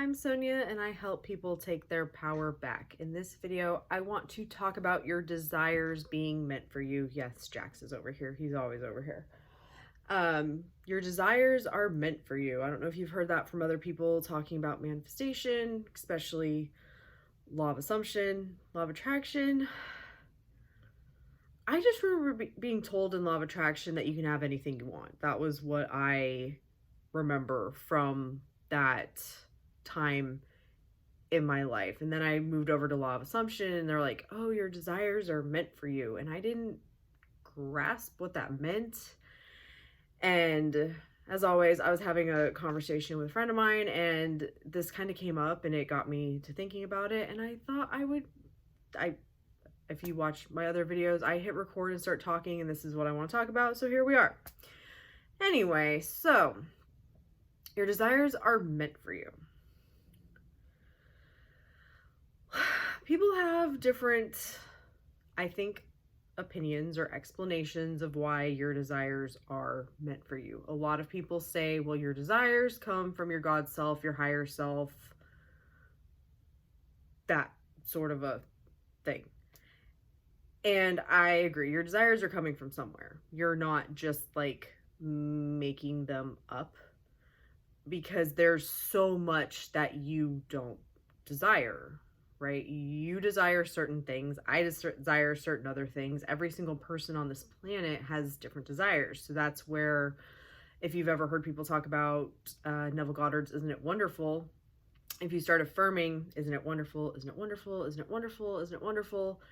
I'm Sonia and I help people take their power back. In this video, I want to talk about your desires being meant for you. Yes, Jax is over here. He's always over here. Your desires are meant for you. I don't know if you've heard that from other people talking about manifestation, especially law of assumption, law of attraction. I just remember being told in law of attraction that you can have anything you want. That was what I remember from that time in my life. And then I moved over to law of assumption and they're like, oh, your desires are meant for you. And I didn't grasp what that meant. And as always, I was having a conversation with a friend of mine and this kind of came up and it got me to thinking about it. And I thought if you watch my other videos, I hit record and start talking and this is what I want to talk about. So here we are. Anyway, so your desires are meant for you. People have different, I think, opinions or explanations of why your desires are meant for you. A lot of people say, well, your desires come from your God self, your higher self, that sort of a thing. And I agree. Your desires are coming from somewhere. You're not just like making them up, because there's so much that you don't desire, right? You desire certain things. I desire certain other things. Every single person on this planet has different desires. So that's where, if you've ever heard people talk about Neville Goddard's Isn't It Wonderful? If you start affirming, isn't it wonderful? Isn't it wonderful? Isn't it wonderful? Isn't it wonderful?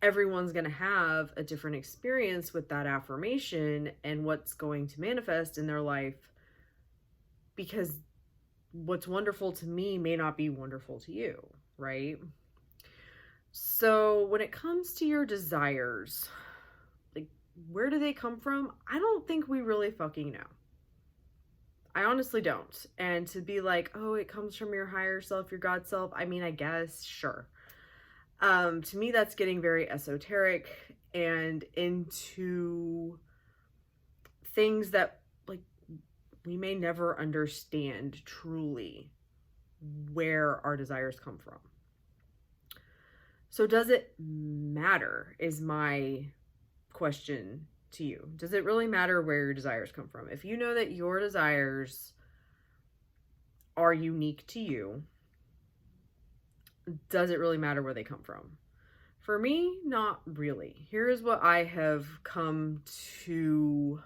Everyone's going to have a different experience with that affirmation and what's going to manifest in their life, because what's wonderful to me may not be wonderful to you, right? So when it comes to your desires, like, where do they come from? I don't think we really fucking know. I honestly don't. And to be like, oh, it comes from your higher self, your God self, I mean, I guess, sure. To me, that's getting very esoteric and into things that, like, we may never understand truly where our desires come from. So does it matter, is my question to you. Does it really matter where your desires come from? If you know that your desires are unique to you, does it really matter where they come from? For me, not really. Here's what I have come to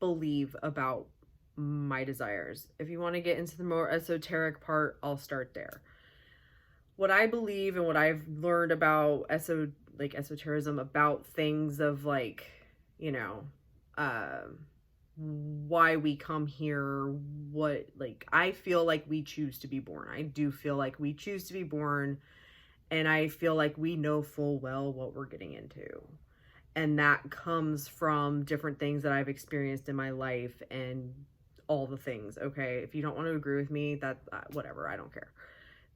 believe about my desires. If you want to get into the more esoteric part, I'll start there. What I believe and what I've learned about esotericism, about things of, like, you know, why we come here, what, like, I feel like we choose to be born. I do feel like we choose to be born, and I feel like we know full well what we're getting into. And that comes from different things that I've experienced in my life and all the things, okay? If you don't want to agree with me, that whatever, I don't care.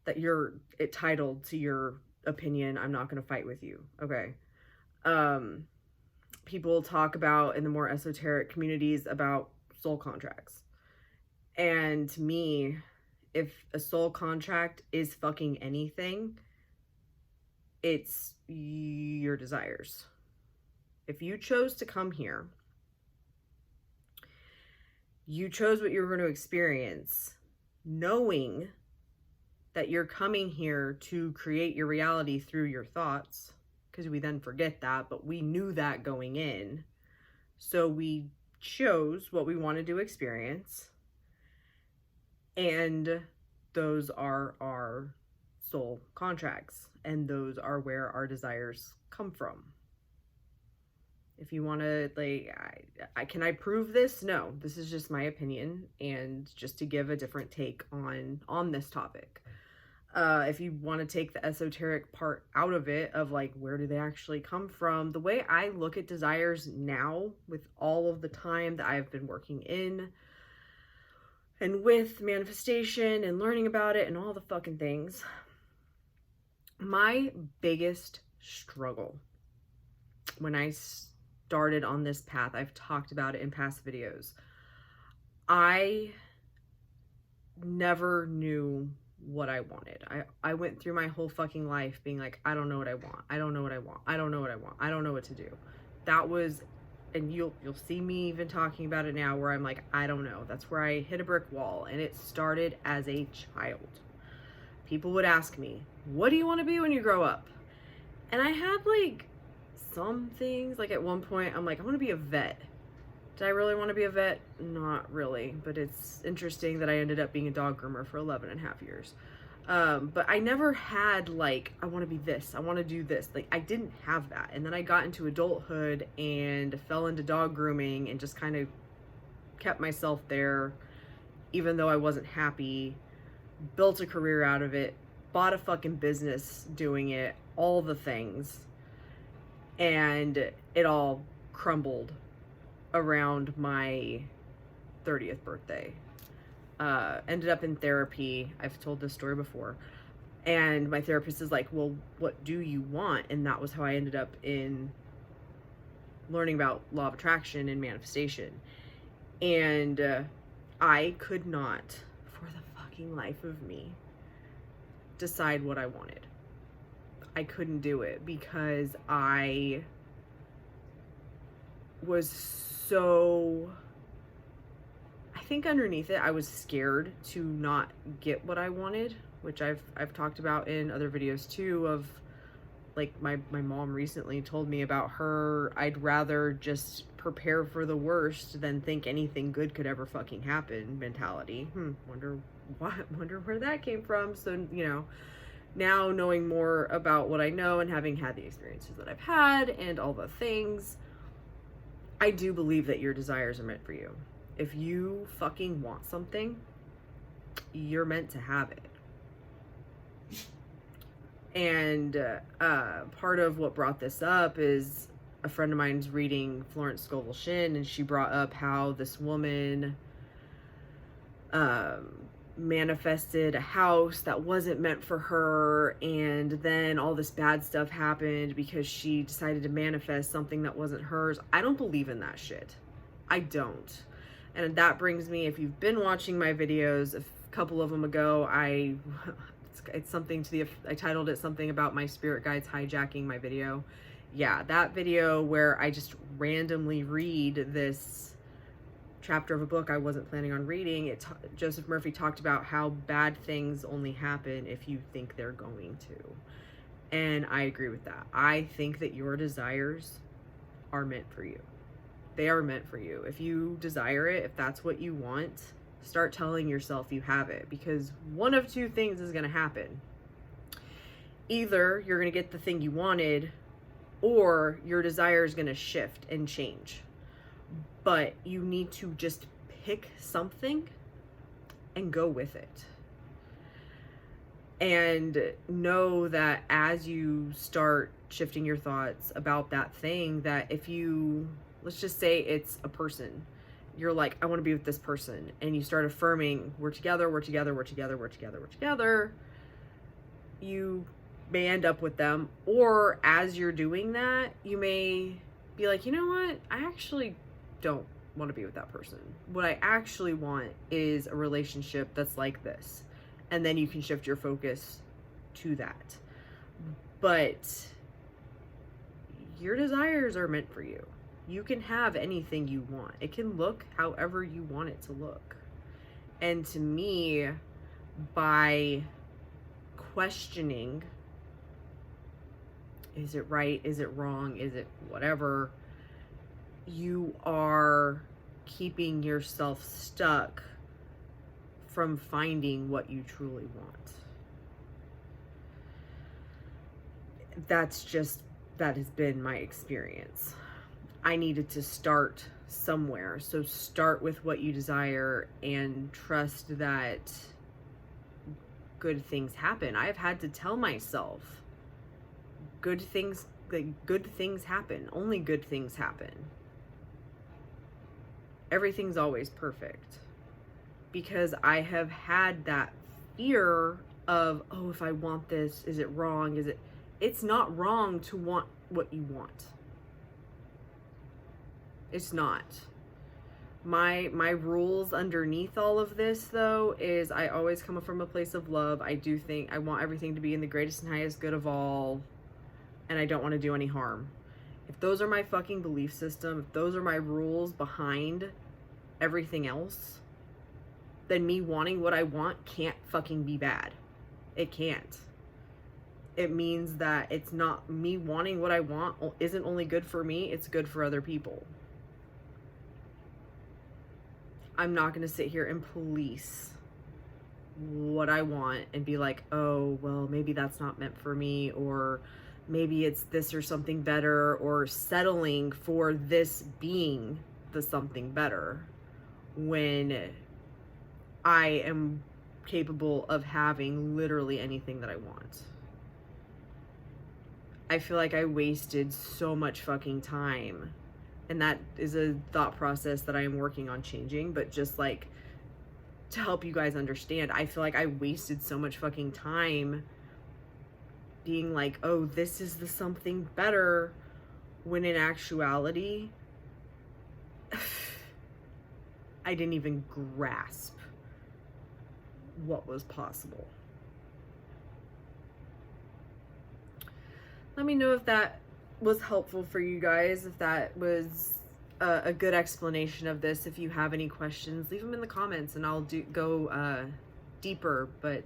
That you're entitled to your opinion. I'm not going to fight with you, okay? People talk about, in the more esoteric communities, about soul contracts. And to me, if a soul contract is fucking anything, it's your desires. If you chose to come here, you chose what you were going to experience, knowing that you're coming here to create your reality through your thoughts, because we then forget that, but we knew that going in. So we chose what we wanted to experience, and those are our soul contracts, and those are where our desires come from. If you want to, like, can I prove this? No, this is just my opinion, and just to give a different take on this topic. If you want to take the esoteric part out of it, of like, where do they actually come from? The way I look at desires now, with all of the time that I've been working in and with manifestation and learning about it and all the fucking things, my biggest struggle when I started on this path, I've talked about it in past videos, I never knew what I wanted. I went through my whole fucking life being like, I don't know what I want. I don't know what I want. I don't know what I want. I don't know what to do. That was, and you'll see me even talking about it now where I'm like, I don't know. That's where I hit a brick wall. And it started as a child. People would ask me, what do you want to be when you grow up? And I had like some things, like at one point I'm like, I want to be a vet. Did I really want to be a vet? Not really, but it's interesting that I ended up being a dog groomer for 11 and a half years. But I never had like, I want to be this, I want to do this. Like I didn't have that. And then I got into adulthood and fell into dog grooming and just kind of kept myself there, even though I wasn't happy, built a career out of it, bought a fucking business doing it, all the things. And it all crumbled around my 30th birthday. Ended up in therapy. I've told this story before. And my therapist is like, well, what do you want? And that was how I ended up in learning about law of attraction and manifestation. And I could not, for the fucking life of me, decide what I wanted. I couldn't do it because I was so, I think underneath it, I was scared to not get what I wanted, which I've talked about in other videos too, of like my mom recently told me about her, I'd rather just prepare for the worst than think anything good could ever fucking happen mentality. Wonder where that came from. So, you know, now knowing more about what I know and having had the experiences that I've had and all the things, I do believe that your desires are meant for you. If you fucking want something, you're meant to have it. And part of what brought this up is a friend of mine's reading Florence Scovel Shinn, and she brought up how this woman manifested a house that wasn't meant for her, and then all this bad stuff happened because she decided to manifest something that wasn't hers. I don't believe in that shit. I don't. And that brings me, if you've been watching my videos, a couple of them ago, it's something to the, I titled it something about my spirit guides hijacking my video. Yeah, that video where I just randomly read this chapter of a book I wasn't planning on reading. Joseph Murphy talked about how bad things only happen if you think they're going to. And I agree with that. I think that your desires are meant for you. They are meant for you. If you desire it, if that's what you want, start telling yourself you have it, because one of two things is going to happen. Either you're going to get the thing you wanted, or your desire is going to shift and change. But you need to just pick something and go with it. And know that as you start shifting your thoughts about that thing, that if you, let's just say it's a person, you're like, I want to be with this person, and you start affirming, we're together, we're together, we're together, we're together, we're together, you may end up with them. Or as you're doing that, you may be like, you know what, I actually don't want to be with that person. What I actually want is a relationship that's like this. And then you can shift your focus to that. But your desires are meant for you. You can have anything you want. It can look however you want it to look. And to me, by questioning, is it right? Is it wrong? Is it whatever? You are keeping yourself stuck from finding what you truly want. That has been my experience. I needed to start somewhere. So start with what you desire and trust that good things happen. I've had to tell myself good things happen. Only good things happen. Everything's always perfect. Because I have had that fear of, oh, if I want this, is it wrong? It's not wrong to want what you want. It's not. My rules underneath all of this, though, is I always come from a place of love. I do think I want everything to be in the greatest and highest good of all, and I don't want to do any harm. If those are my fucking belief system, if those are my rules behind everything else, then me wanting what I want can't fucking be bad. It can't. It means that it's not me wanting what I want isn't only good for me, it's good for other people. I'm not going to sit here and police what I want and be like, oh, well, maybe that's not meant for me, or maybe it's this or something better, or settling for this being the something better when I am capable of having literally anything that I want. I feel like I wasted so much fucking time, and that is a thought process that I am working on changing, but just like to help you guys understand, I feel like I wasted so much fucking time being like, oh, this is the something better, when in actuality I didn't even grasp what was possible. Let me know if that was helpful for you guys, if that was a good explanation of this. If you have any questions, leave them in the comments and I'll go deeper, but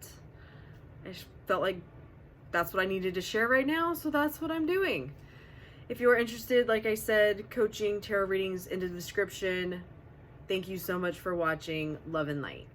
I just felt like that's what I needed to share right now, so that's what I'm doing. If you're interested, like I said, coaching, tarot readings in the description. Thank you so much for watching. Love and light.